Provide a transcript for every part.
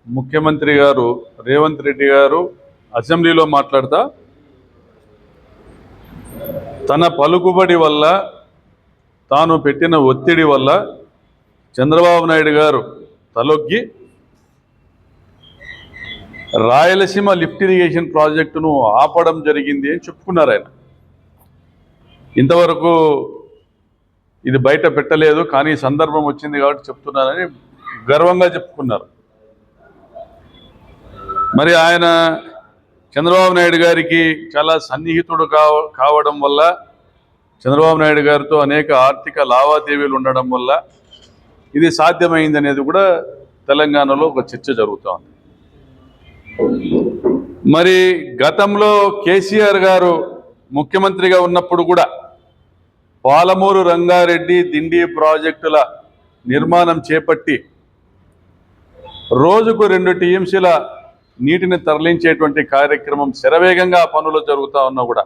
ముఖ్యమంత్రి గారు రేవంత్ రెడ్డి గారు అసెంబ్లీలో మాట్లాడుతా తన పలుకుబడి వల్ల తాను పెట్టిన ఒత్తిడి వల్ల చంద్రబాబు నాయుడు గారు తలొగ్గి రాయలసీమ లిఫ్ట్ ఇరిగేషన్ ప్రాజెక్టును ఆపడం జరిగింది అని చెప్పుకున్నారు. ఆయన ఇంతవరకు ఇది బయట పెట్టలేదు, కానీ సందర్భం వచ్చింది కాబట్టి చెప్తున్నానని గర్వంగా చెప్పుకున్నారు. మరి ఆయన చంద్రబాబు నాయుడు గారికి చాలా సన్నిహితుడు కావడం వల్ల, చంద్రబాబు నాయుడు గారితో అనేక ఆర్థిక లావాదేవీలు ఉండడం వల్ల ఇది సాధ్యమైంది అనేది కూడా తెలంగాణలో ఒక చర్చ జరుగుతోంది. మరి గతంలో కేసీఆర్ గారు ముఖ్యమంత్రిగా ఉన్నప్పుడు కూడా పాలమూరు రంగారెడ్డి దిండి ప్రాజెక్టుల నిర్మాణం చేపట్టి రోజుకు 2 టీఎంసీల నీటిని తరలించేటువంటి కార్యక్రమం శరవేగంగా పనులు జరుగుతూ ఉన్నా కూడా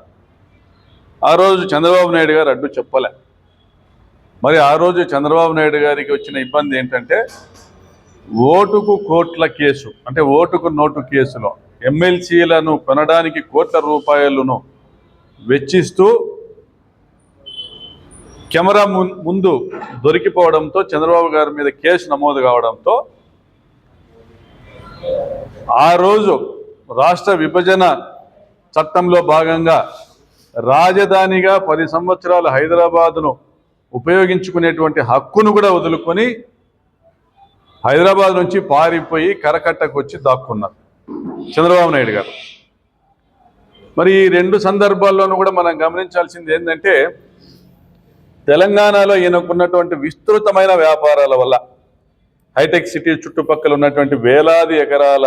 ఆ రోజు చంద్రబాబు నాయుడు గారు అడ్డు చెప్పలే. మరి ఆ రోజు చంద్రబాబు నాయుడు గారికి వచ్చిన ఇబ్బంది ఏంటంటే, ఓటుకు కోట్ల కేసు, అంటే ఓటుకు నోటు కేసులో ఎమ్మెల్సీలను కొనడానికి కోట్ల రూపాయలను వెచ్చిస్తూ కెమెరా ముందు దొరికిపోవడంతో చంద్రబాబు గారి మీద కేసు నమోదు కావడంతో ఆ రోజు రాష్ట్ర విభజన చట్టంలో భాగంగా రాజధానిగా 10 సంవత్సరాలు హైదరాబాదును ఉపయోగించుకునేటువంటి హక్కును కూడా వదులుకొని హైదరాబాద్ నుంచి పారిపోయి కరకట్టకు వచ్చి దాక్కున్నారు చంద్రబాబు నాయుడు గారు. మరి ఈ 2 సందర్భాల్లోనూ కూడా మనం గమనించాల్సింది ఏంటంటే, తెలంగాణలో ఈయనకున్నటువంటి విస్తృతమైన వ్యాపారాల వల్ల, హైటెక్ సిటీ చుట్టుపక్కల ఉన్నటువంటి వేలాది ఎకరాల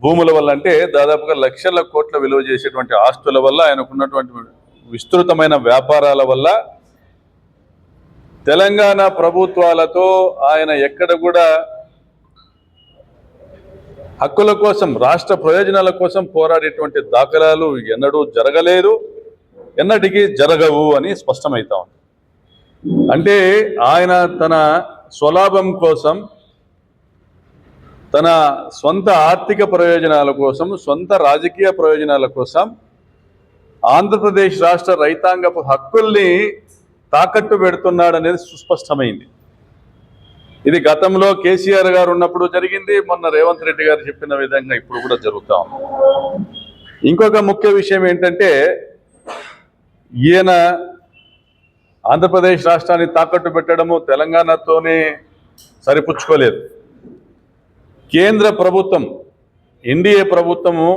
భూముల వల్ల, అంటే దాదాపుగా లక్షల కోట్ల విలువ చేసేటువంటి ఆస్తుల వల్ల, ఆయనకున్నటువంటి విస్తృతమైన వ్యాపారాల వల్ల తెలంగాణ ప్రభుత్వాలతో ఆయన ఎక్కడ కూడా హక్కుల కోసం, రాష్ట్ర ప్రయోజనాల కోసం పోరాడేటువంటి దాఖలాలు ఎన్నడూ జరగలేదు, ఎన్నటికీ జరగవు అని స్పష్టమవుతా ఉంది. అంటే ఆయన తన స్వలాభం కోసం, తన సొంత ఆర్థిక ప్రయోజనాల కోసం, సొంత రాజకీయ ప్రయోజనాల కోసం ఆంధ్రప్రదేశ్ రాష్ట్ర రైతాంగపు హక్కుల్ని తాకట్టు పెడుతున్నాడనేది సుస్పష్టమైంది. ఇది గతంలో కేసీఆర్ గారు ఉన్నప్పుడు జరిగింది, మొన్న రేవంత్ రెడ్డి గారు చెప్పిన విధంగా ఇప్పుడు కూడా జరుగుతూ ఉంది. ఇంకొక ముఖ్య విషయం ఏంటంటే, ఈయన ఆంధ్రప్రదేశ్ రాష్ట్రాన్ని తాకట్టు పెట్టడము తెలంగాణతోనే సరిపుచ్చుకోలేదు. కేంద్ర ప్రభుత్వం, ఎన్డీఏ ప్రభుత్వము,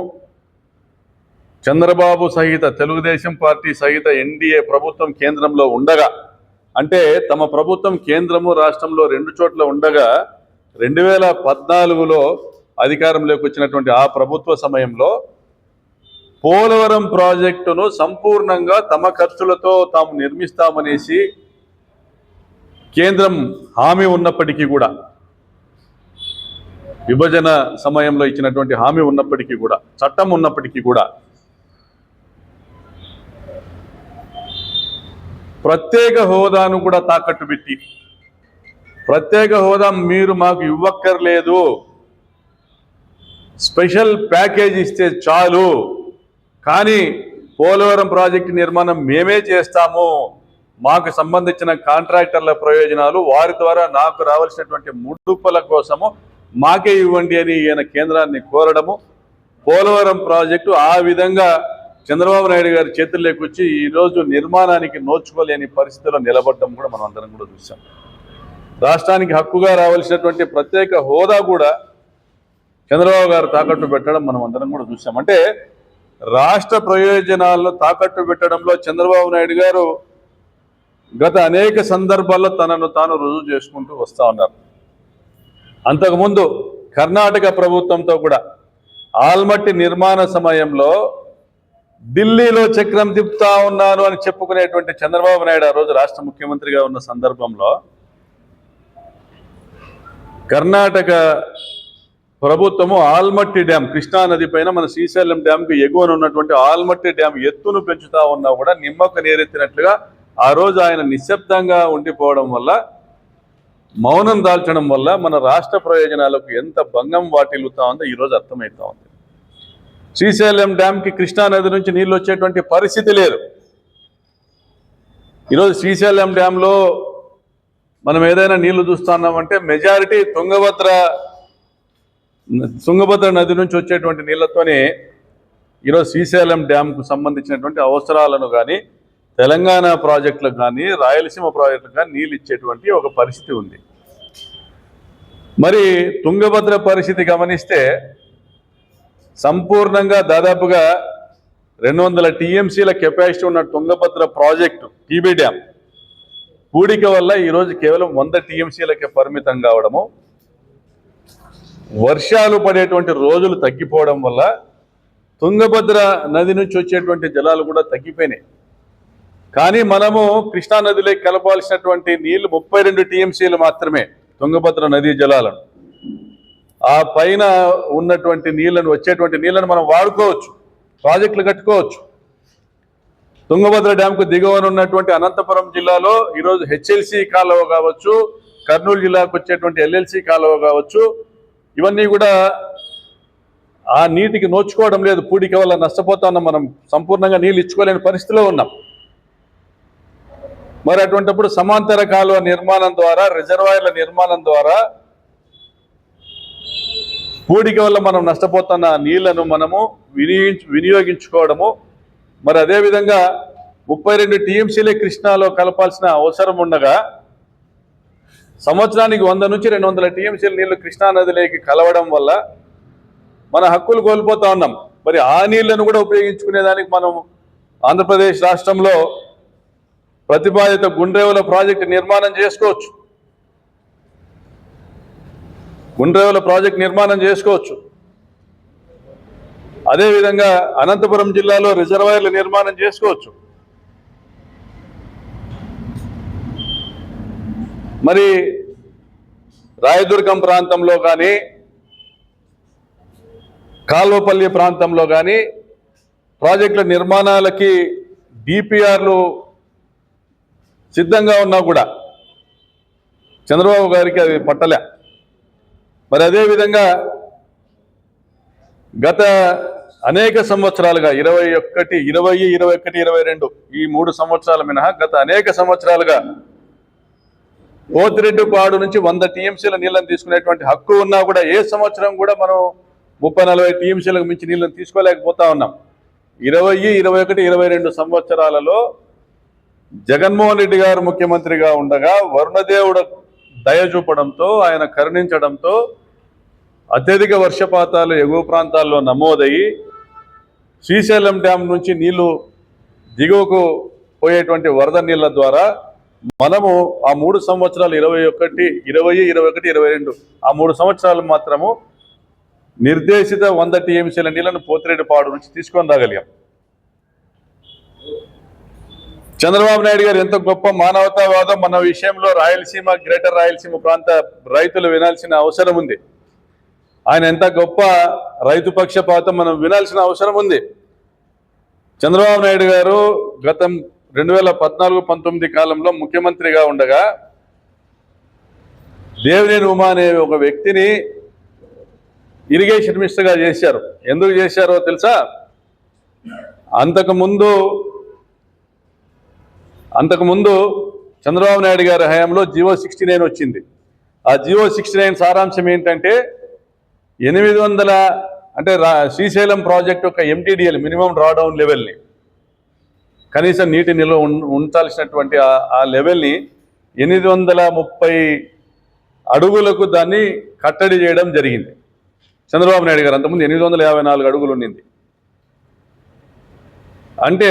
చంద్రబాబు సహిత తెలుగుదేశం పార్టీ సహిత ఎన్డీఏ ప్రభుత్వం కేంద్రంలో ఉండగా, అంటే తమ ప్రభుత్వం కేంద్రము రాష్ట్రంలో 2 చోట్ల ఉండగా 2014లో అధికారంలోకి వచ్చినటువంటి ఆ ప్రభుత్వ సమయంలో పోలవరం ప్రాజెక్టును సంపూర్ణంగా తమ ఖర్చులతో తాము నిర్మిస్తామనేసి కేంద్రం హామీ ఉన్నప్పటికీ కూడా, విభజన సమయంలో ఇచ్చినటువంటి హామీ ఉన్నప్పటికీ కూడా, చట్టం ఉన్నప్పటికీ కూడా ప్రత్యేక హోదాను కూడా తాకట్టు పెట్టి, ప్రత్యేక హోదా మీరు మాకు ఇవ్వక్కర్లేదు, స్పెషల్ ప్యాకేజ్ ఇస్తే చాలు, కానీ పోలవరం ప్రాజెక్టు నిర్మాణం మేమే చేస్తాము, మాకు సంబంధించిన కాంట్రాక్టర్ల ప్రయోజనాలు, వారి ద్వారా నాకు రావాల్సినటువంటి ముడుపుల కోసము మాకే ఇవ్వండి అని ఈయన కేంద్రాన్ని కోరడము, పోలవరం ప్రాజెక్టు ఆ విధంగా చంద్రబాబు నాయుడు గారి చేతుల్లోకి వచ్చి ఈరోజు నిర్మాణానికి నోచుకోలేని పరిస్థితిలో నిలబడడం కూడా మనం అందరం కూడా చూసాం. రాష్ట్రానికి హక్కుగా రావాల్సినటువంటి ప్రత్యేక హోదా కూడా చంద్రబాబు గారు తాకట్టు పెట్టడం మనం అందరం కూడా చూసాం. అంటే రాష్ట్ర ప్రయోజనాలను తాకట్టు పెట్టడంలో చంద్రబాబు నాయుడు గారు గత అనేక సందర్భాల్లో తనను తాను రుజువు చేసుకుంటూ వస్తూ ఉన్నారు. అంతకుముందు కర్ణాటక ప్రభుత్వంతో కూడా ఆల్మట్టి నిర్మాణ సమయంలో ఢిల్లీలో చక్రం తిప్పుతా ఉన్నాను అని చెప్పుకునేటువంటి చంద్రబాబు నాయుడు ఆ రోజు రాష్ట్ర ముఖ్యమంత్రిగా ఉన్న సందర్భంలో కర్ణాటక ప్రభుత్వము ఆల్మట్టి డ్యామ్, కృష్ణా నది పైన మన శ్రీశైలం డ్యామ్కి ఎగువన ఉన్నటువంటి ఆల్మట్టి డ్యామ్ ఎత్తును పెంచుతా ఉన్నా కూడా నిమ్మక నీరెత్తినట్లుగా ఆ రోజు ఆయన నిశ్శబ్దంగా ఉండిపోవడం వల్ల, మౌనం దాల్చడం వల్ల మన రాష్ట్ర ప్రయోజనాలకు ఎంత భంగం వాటిల్లుతా ఉందో ఈరోజు అర్థమవుతా ఉంది. శ్రీశైలం డ్యామ్కి కృష్ణా నది నుంచి నీళ్ళు వచ్చేటువంటి పరిస్థితి లేదు. ఈరోజు శ్రీశైలం డ్యాంలో మనం ఏదైనా నీళ్లు చూస్తున్నామంటే మెజారిటీ తుంగభద్ర నది నుంచి వచ్చేటువంటి నీళ్లతోనే ఈరోజు శ్రీశైలం డ్యాంకు సంబంధించినటువంటి అవసరాలను కానీ, తెలంగాణ ప్రాజెక్టులకు కానీ, రాయలసీమ ప్రాజెక్టులకు కానీ నీళ్ళు ఇచ్చేటువంటి ఒక పరిస్థితి ఉంది. మరి తుంగభద్ర పరిస్థితి గమనిస్తే సంపూర్ణంగా దాదాపుగా 200 టీఎంసీల కెపాసిటీ ఉన్న తుంగభద్ర ప్రాజెక్టు టీబీ డ్యామ్ పూడిక వల్ల ఈరోజు కేవలం 100 టీఎంసీలకే పరిమితం కావడము, వర్షాలు పడేటువంటి రోజులు తగ్గిపోవడం వల్ల తుంగభద్ర నది నుంచి వచ్చేటువంటి జలాలు కూడా తగ్గిపోయినాయి. కానీ మనము కృష్ణా నదిలోకి కలపాల్సినటువంటి నీళ్లు 32 టీఎంసీలు మాత్రమే తుంగభద్ర నదీ జలాలను. ఆ పైన ఉన్నటువంటి నీళ్లను, వచ్చేటువంటి నీళ్లను మనం వాడుకోవచ్చు, ప్రాజెక్టులు కట్టుకోవచ్చు. తుంగభద్ర డ్యాంకు దిగువన ఉన్నటువంటి అనంతపురం జిల్లాలో ఈరోజు హెచ్ఎల్సి కాలువ కావచ్చు, కర్నూలు జిల్లాకు వచ్చేటువంటి ఎల్ఎల్సి కాలువ కావచ్చు, ఇవన్నీ కూడా ఆ నీటికి నోచుకోవడం లేదు. పూడిక వల్ల నష్టపోతా ఉన్నాం, మనం సంపూర్ణంగా నీళ్ళు ఇచ్చుకోలేని పరిస్థితిలో ఉన్నాం. మరి అటువంటిప్పుడు సమాంతర కాలువ నిర్మాణం ద్వారా, రిజర్వాయర్ల నిర్మాణం ద్వారా పూడిక వల్ల మనం నష్టపోతున్న నీళ్లను మనము వినియోగించుకోవడము, మరి అదేవిధంగా 32 టీఎంసీలే కృష్ణాలో కలపాల్సిన అవసరం ఉండగా సంవత్సరానికి 100 నుంచి 200 టీఎంసీల నీళ్లు కృష్ణా నదిలోకి కలవడం వల్ల మన హక్కులు కోల్పోతా ఉన్నాం. మరి ఆ నీళ్లను కూడా ఉపయోగించుకునేదానికి మనం ఆంధ్రప్రదేశ్ రాష్ట్రంలో ప్రతిపాదిత గుండ్రేవుల ప్రాజెక్టు నిర్మాణం చేసుకోవచ్చు. గుండ్రేవుల ప్రాజెక్టు నిర్మాణం చేసుకోవచ్చు. అదేవిధంగా అనంతపురం జిల్లాలో రిజర్వాయర్లు నిర్మాణం చేసుకోవచ్చు. మరి రాయదుర్గం ప్రాంతంలో కానీ, కాల్వపల్లి ప్రాంతంలో కానీ ప్రాజెక్టుల నిర్మాణాలకి డిపిఆర్లు సిద్ధంగా ఉన్నా కూడా చంద్రబాబు గారికి అది పట్టలే. మరి అదేవిధంగా గత అనేక సంవత్సరాలుగా 20, 21, 22 ఈ 3 సంవత్సరాల మినహా గత అనేక సంవత్సరాలుగా పోతిరెడ్డిపాడు నుంచి 100 టీఎంసీల నీళ్ళని తీసుకునేటువంటి హక్కు ఉన్నా కూడా ఏ సంవత్సరం కూడా మనం 30-40 టీఎంసీలకు మించి నీళ్ళని తీసుకోలేకపోతా ఉన్నాం. 20, 21, 22 సంవత్సరాలలో జగన్మోహన్ రెడ్డి గారు ముఖ్యమంత్రిగా ఉండగా వరుణదేవుడు దయ చూపడంతో, ఆయన కరుణించడంతో అత్యధిక వర్షపాతాలు ఎగువ ప్రాంతాల్లో నమోదయ్యి శ్రీశైలం డ్యామ్ నుంచి నీళ్లు దిగువకు పోయేటువంటి వరద నీళ్ల ద్వారా మనము ఆ 3 సంవత్సరాలు 20, 21, 22 ఆ 3 సంవత్సరాలు మాత్రము నిర్దేశిత 100 టీఎంసీల నీళ్లను పోతిరెడ్డిపాడు నుంచి తీసుకొని రాగలిగాం. చంద్రబాబు నాయుడు గారు ఎంత గొప్ప మానవతావాదం మన విషయంలో రాయలసీమ, గ్రేటర్ రాయలసీమ ప్రాంత రైతులు వినాల్సిన అవసరం ఉంది. ఆయన ఎంత గొప్ప రైతు పక్షపాతం మనం వినాల్సిన అవసరం ఉంది. చంద్రబాబు నాయుడు గారు గతం 2014-19 కాలంలో ముఖ్యమంత్రిగా ఉండగా దేవినేని ఉమా అనే ఒక వ్యక్తిని ఇరిగేషన్ మినిస్టర్గా చేశారు. ఎందుకు చేశారో తెలుసా? అంతకుముందు చంద్రబాబు నాయుడు గారి హయాంలో జియో 69 వచ్చింది. ఆ జియో 69 సారాంశం ఏంటంటే 800 అంటే శ్రీశైలం ప్రాజెక్ట్ యొక్క ఎంటీడీఎల్ మినిమం డ్రాడౌన్ లెవెల్ని, కనీసం నీటి నిల్వ ఉంచాల్సినటువంటి ఆ లెవెల్ని 830 అడుగులకు దాన్ని కట్టడి చేయడం జరిగింది. చంద్రబాబు నాయుడు గారు అంతకుముందు 854 అడుగులు ఉండింది. అంటే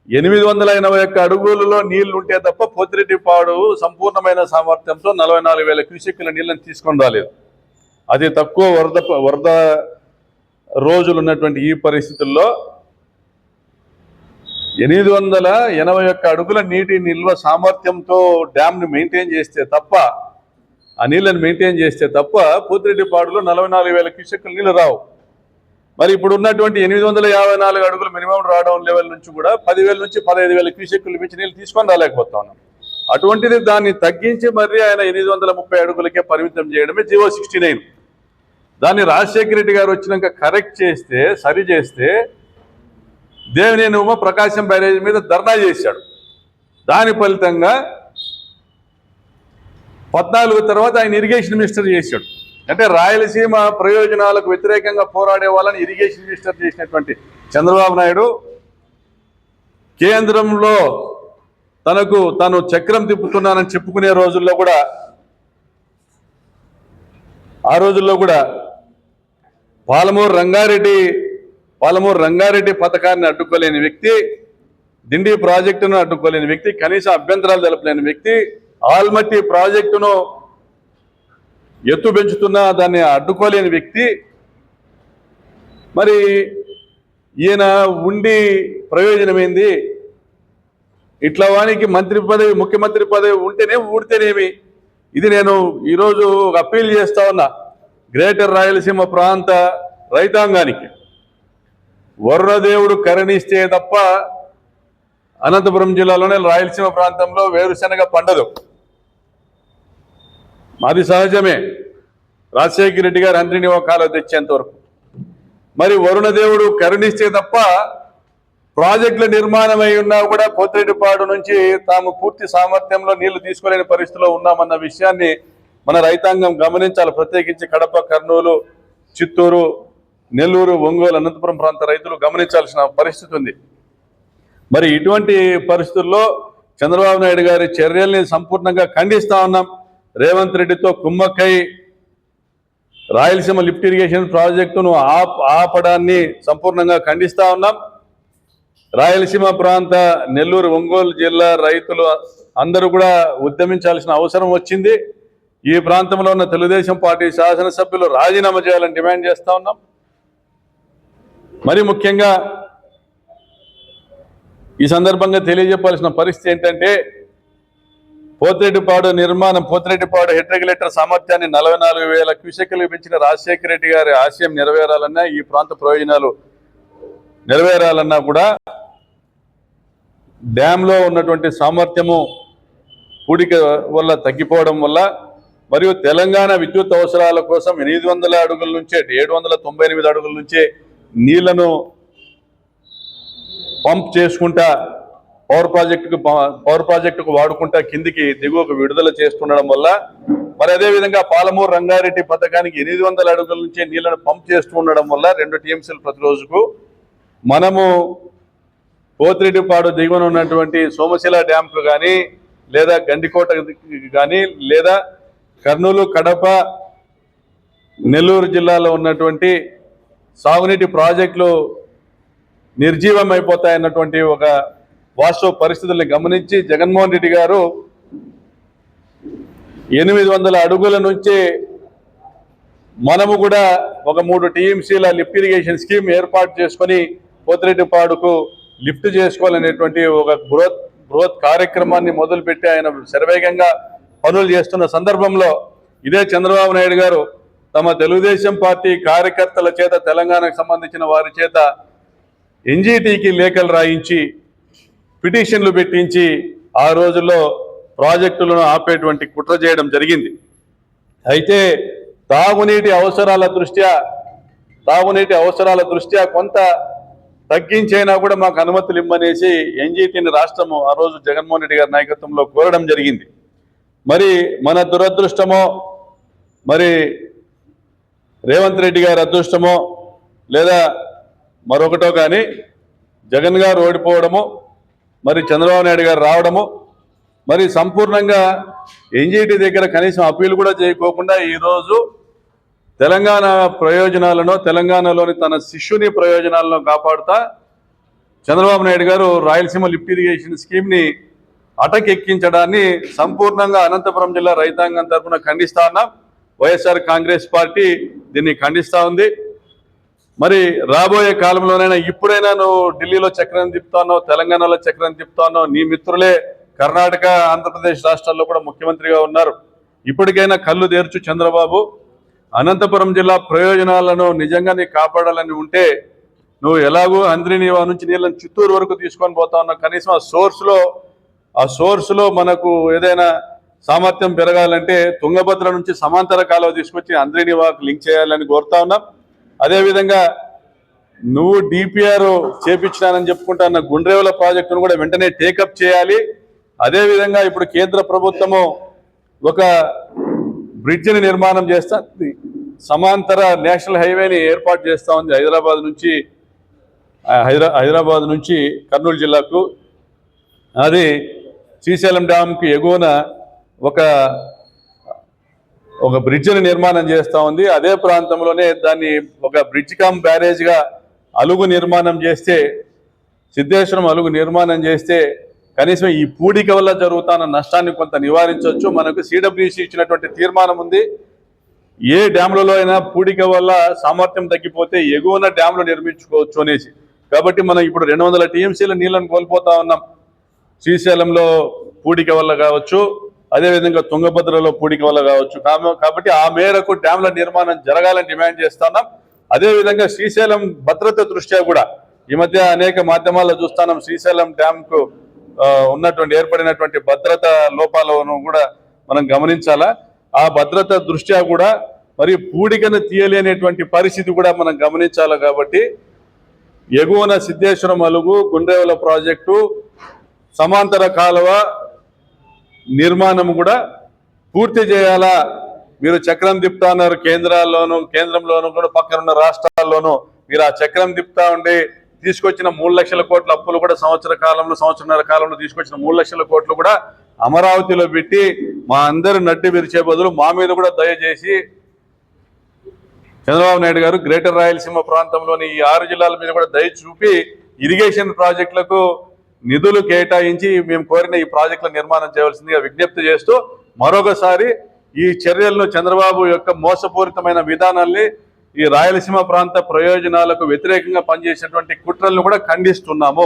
881 అడుగులలో నీళ్లు ఉంటే తప్ప పోతిరెడ్డిపాడు సంపూర్ణమైన సామర్థ్యంతో 44,000 క్యూసెక్కుల నీళ్ళని తీసుకొని రాలేదు. అది తక్కువ వరద రోజులు ఉన్నటువంటి ఈ పరిస్థితుల్లో 881 అడుగుల నీటి నిల్వ సామర్థ్యంతో డ్యామ్ని మెయింటైన్ చేస్తే తప్ప ఆ నీళ్ళని మెయింటైన్ చేస్తే తప్ప పోతిరెడ్డిపాడులో 44,000 క్యూసెక్కులు నీళ్లు రావు. మరి ఇప్పుడు ఉన్నటువంటి 854 అడుగులు మినిమం డ్రాడౌన్ లెవెల్ నుంచి కూడా 10,000 నుంచి 15,000 క్యూసెక్కులు మించి నీళ్ళు తీసుకొని రాలేకపోతా ఉన్నాం. అటువంటిది దాన్ని తగ్గించి మరి ఆయన 830 అడుగులకే పరిమితం చేయడమే జీవో 69. దాన్ని రాజశేఖర రెడ్డి గారు వచ్చినాక కరెక్ట్ చేస్తే, సరి చేస్తే దేవినేని ఉమ ప్రకాశం బ్యారేజ్ మీద ధర్నా చేశాడు. దాని ఫలితంగా 14 తర్వాత ఆయన ఇరిగేషన్ మినిస్టర్ చేశాడు. అంటే రాయలసీమ ప్రయోజనాలకు వ్యతిరేకంగా పోరాడే వాళ్ళని ఇరిగేషన్ మినిస్టర్ చేసినటువంటి చంద్రబాబు నాయుడు కేంద్రంలో తను చక్రం తిప్పుతున్నానని చెప్పుకునే రోజుల్లో కూడా ఆ రోజుల్లో కూడా పాలమూరు రంగారెడ్డి పథకాన్ని అడ్డుకోలేని వ్యక్తి, దిండి ప్రాజెక్టును అడ్డుకోలేని వ్యక్తి, కనీసం అభ్యంతరాలు తెలపలేని వ్యక్తి, ఆల్మట్టి ప్రాజెక్టును ఎత్తు పెంచుతున్నా దాన్ని అడ్డుకోలేని వ్యక్తి, మరి ఈయన ఉండి ప్రయోజనం ఏంది? ఇట్లా వానికి ముఖ్యమంత్రి పదవి ఉంటేనే ఊడితేనేమి? ఇది నేను ఈరోజు అప్పీల్ చేస్తా ఉన్నా గ్రేటర్ రాయలసీమ ప్రాంత రైతాంగానికి. వరుణదేవుడు కరుణిస్తే తప్ప అనంతపురం జిల్లాలోనే రాయలసీమ ప్రాంతంలో వేరుశనగ పండదు. అది సహజమే, రాజశేఖర రెడ్డి గారు అందరినీ ఒక కాలం తెచ్చేంత వరకు. మరి వరుణదేవుడు కరుణిస్తే తప్ప ప్రాజెక్టుల నిర్మాణం అయి ఉన్నా కూడా పోతిరెడ్డిపాడు నుంచి తాము పూర్తి సామర్థ్యంలో నీళ్లు తీసుకోలేని పరిస్థితిలో ఉన్నామన్న విషయాన్ని మన రైతాంగం గమనించాలి. ప్రత్యేకించి కడప, కర్నూలు, చిత్తూరు, నెల్లూరు, ఒంగోలు, అనంతపురం ప్రాంత రైతులు గమనించాల్సిన పరిస్థితి ఉంది. మరి ఇటువంటి పరిస్థితుల్లో చంద్రబాబు నాయుడు గారి చర్యల్ని సంపూర్ణంగా ఖండిస్తా ఉన్నాం. రేవంత్ రెడ్డితో కుమ్మక్కై రాయలసీమ లిఫ్ట్ ఇరిగేషన్ ప్రాజెక్టును ఆపడాన్ని సంపూర్ణంగా ఖండిస్తా ఉన్నాం. రాయలసీమ ప్రాంత నెల్లూరు, ఒంగోలు జిల్లా రైతులు అందరూ కూడా ఉద్యమించాల్సిన అవసరం వచ్చింది. ఈ ప్రాంతంలో ఉన్న తెలుగుదేశం పార్టీ శాసనసభ్యులు రాజీనామా చేయాలని డిమాండ్ చేస్తా ఉన్నాం. మరి ముఖ్యంగా ఈ సందర్భంగా తెలియజెప్పాల్సిన పరిస్థితి ఏంటంటే పోతిరెడ్డిపాడు హెడ్ రెగ్యులేటర్ సామర్థ్యాన్ని 44,000 క్యూసెక్కులు పెంచిన రాజశేఖర రెడ్డి గారి ఆశయం నెరవేరాలన్నా, ఈ ప్రాంత ప్రయోజనాలు నెరవేరాలన్నా కూడా డ్యాంలో ఉన్నటువంటి సామర్థ్యము పూడిక వల్ల తగ్గిపోవడం వల్ల, మరియు తెలంగాణ విద్యుత్ అవసరాల కోసం 800 అడుగుల నుంచే 798 అడుగుల నుంచే నీళ్లను పంప్ చేసుకుంటా పవర్ ప్రాజెక్టుకు వాడుకుంటా కిందికి దిగువకు విడుదల చేస్తుండడం వల్ల, మరి అదేవిధంగా పాలమూరు రంగారెడ్డి పథకానికి 800 అడుగుల నుంచే నీళ్లను పంప్ చేస్తూ ఉండడం వల్ల 2 టీఎంసీలు ప్రతిరోజుకు మనము పోతిరెడ్డిపాడు దిగువన ఉన్నటువంటి సోమశిల డ్యాంకు కానీ, లేదా గండికోట కానీ, లేదా కర్నూలు, కడప, నెల్లూరు జిల్లాలో ఉన్నటువంటి సాగునీటి ప్రాజెక్టులు నిర్జీవం అయిపోతాయన్నటువంటి ఒక వాస్తవ పరిస్థితుల్ని గమనించి జగన్మోహన్ రెడ్డి గారు 800 అడుగుల నుంచి మనము కూడా ఒక 3 టీఎంసీల లిఫ్ట్ ఇరిగేషన్ స్కీమ్ ఏర్పాటు చేసుకొని పోతిరెడ్డిపాడుకు లిఫ్ట్ చేసుకోవాలనేటువంటి ఒక బృహత్ కార్యక్రమాన్ని మొదలుపెట్టి ఆయన శరవేగంగా పనులు చేస్తున్న సందర్భంలో ఇదే చంద్రబాబు నాయుడు గారు తమ తెలుగుదేశం పార్టీ కార్యకర్తల చేత, తెలంగాణకు సంబంధించిన వారి చేత ఎన్జీటీకి లేఖలు రాయించి, పిటిషన్లు పెట్టించి ఆ రోజుల్లో ప్రాజెక్టులను ఆపేటువంటి కుట్ర చేయడం జరిగింది. అయితే తాగునీటి అవసరాల దృష్ట్యా కొంత తగ్గించైనా కూడా మాకు అనుమతులు ఇమ్మనేసి ఎన్జీటీని రాష్ట్రము ఆ రోజు జగన్మోహన్ రెడ్డి గారి నాయకత్వంలో కోరడం జరిగింది. మరి మన దురదృష్టమో, మరి రేవంత్ రెడ్డి గారి అదృష్టమో, లేదా మరొకటో కానీ జగన్ గారు ఓడిపోవడము, మరి చంద్రబాబు నాయుడు గారు రావడము, మరి సంపూర్ణంగా ఎన్జీటీ దగ్గర కనీసం అప్పీల్ కూడా చేయకోకుండా ఈరోజు తెలంగాణ ప్రయోజనాలను, తెలంగాణలోని తన శిష్యుని ప్రయోజనాలను కాపాడుతా చంద్రబాబు నాయుడు గారు రాయలసీమ లిఫ్ట్ ఇరిగేషన్ స్కీమ్ని అటకెక్కించడాన్ని సంపూర్ణంగా అనంతపురం జిల్లా రైతాంగం తరఫున ఖండిస్తా ఉన్నాం. వైఎస్ఆర్ కాంగ్రెస్ పార్టీ దీన్ని ఖండిస్తూ ఉంది. మరి రాబోయే కాలంలోనైనా, ఇప్పుడైనా నువ్వు ఢిల్లీలో చక్రం తిప్పుతానో, తెలంగాణలో చక్రం తిప్పుతానో, నీ మిత్రులే కర్ణాటక, ఆంధ్రప్రదేశ్ రాష్ట్రాల్లో కూడా ముఖ్యమంత్రిగా ఉన్నారు. ఇప్పటికైనా కళ్ళు తెరచు చంద్రబాబు. అనంతపురం జిల్లా ప్రయోజనాలను నిజంగానే కాపాడాలని ఉంటే నువ్వు ఎలాగో హంద్రీనీవా నుంచి నీళ్ళని చిత్తూరు వరకు తీసుకొని పోతా ఉన్నావు. కనీసం ఆ సోర్స్లో మనకు ఏదైనా సామర్థ్యం పెరగాలంటే తుంగభద్ర నుంచి సమాంతర కాలువ తీసుకొచ్చి హంద్రీనీవాకు లింక్ చేయాలని కోరుతా ఉన్నాం. అదేవిధంగా నువ్వు డిపిఆర్ చేపించినానని చెప్పుకుంటున్న గుండ్రేవుల ప్రాజెక్టును కూడా వెంటనే టేకప్ చేయాలి. అదేవిధంగా ఇప్పుడు కేంద్ర ప్రభుత్వము ఒక బ్రిడ్జిని నిర్మాణం చేస్తా, సమాంతర నేషనల్ హైవేని ఏర్పాటు చేస్తూ ఉంది హైదరాబాద్ నుంచి కర్నూలు జిల్లాకు. అది శ్రీశైలం డ్యాంకి ఎగువన ఒక బ్రిడ్జిని నిర్మాణం చేస్తూ ఉంది. అదే ప్రాంతంలోనే దాన్ని ఒక బ్రిడ్జ్ కమ్ బ్యారేజ్గా అలుగు నిర్మాణం చేస్తే, సిద్ధేశ్వరం అలుగు నిర్మాణం చేస్తే కనీసం ఈ పూడిక వల్ల జరుగుతున్న నష్టాన్ని కొంత నివారించవచ్చు. మనకు సిడబ్ల్యూసి ఇచ్చినటువంటి తీర్మానం ఉంది, ఏ డ్యాంలలో అయినా పూడిక వల్ల సామర్థ్యం తగ్గిపోతే ఎగువన డ్యాంలు నిర్మించుకోవచ్చు అనేసి. కాబట్టి మనం ఇప్పుడు 200 టీఎంసీల నీళ్లను కోల్పోతా ఉన్నాం. శ్రీశైలంలో పూడిక వల్ల కావచ్చు, అదేవిధంగా తుంగభద్రలో పూడిక వల్ల కావచ్చు. కాబట్టి ఆ మేరకు డ్యాంల నిర్మాణం జరగాలని డిమాండ్ చేస్తున్నాం. అదేవిధంగా శ్రీశైలం భద్రత దృష్ట్యా కూడా ఈ మధ్య అనేక మాధ్యమాల్లో చూస్తున్నాం, శ్రీశైలం డ్యాంకు ఏర్పడినటువంటి భద్రత లోపాలను కూడా మనం గమనించాలా. ఆ భద్రత దృష్ట్యా కూడా మరి పూడికను తీయలేనటువంటి పరిస్థితి కూడా మనం గమనించాలి. కాబట్టి ఎగువన సిద్ధేశ్వరం అలుగు, గుండ్రేవుల ప్రాజెక్టు, సమాంతర కాలువ నిర్మాణం కూడా పూర్తి చేయాలా. మీరు చక్రం తిప్పుతా ఉన్నారు, కేంద్రంలోనూ కూడా పక్కనున్న రాష్ట్రాల్లోనూ మీరు ఆ చక్రం తిప్పుతా ఉండి తీసుకొచ్చిన 3 లక్షల కోట్ల అప్పులు కూడా సంవత్సరన్నర కాలంలో తీసుకొచ్చిన 3 లక్షల కోట్లు కూడా అమరావతిలో పెట్టి మా అందరి నడ్డి విరిచే బదులు మా మీద కూడా దయచేసి చంద్రబాబు నాయుడు గారు గ్రేటర్ రాయలసీమ ప్రాంతంలోని ఈ 6 జిల్లాల మీద కూడా దయ చూపి ఇరిగేషన్ ప్రాజెక్టులకు నిధులు కేటాయించి మేము కోరిన ఈ ప్రాజెక్టుల నిర్మాణం చేయవలసిందిగా విజ్ఞప్తి చేస్తూ మరొకసారి ఈ చర్యలను చంద్రబాబు యొక్క మోసపూరితమైన విధానాల్ని ఈ రాయలసీమ ప్రాంత ప్రయోజనాలకు వ్యతిరేకంగా పనిచేసేటువంటి కుట్రలను కూడా ఖండిస్తున్నాము.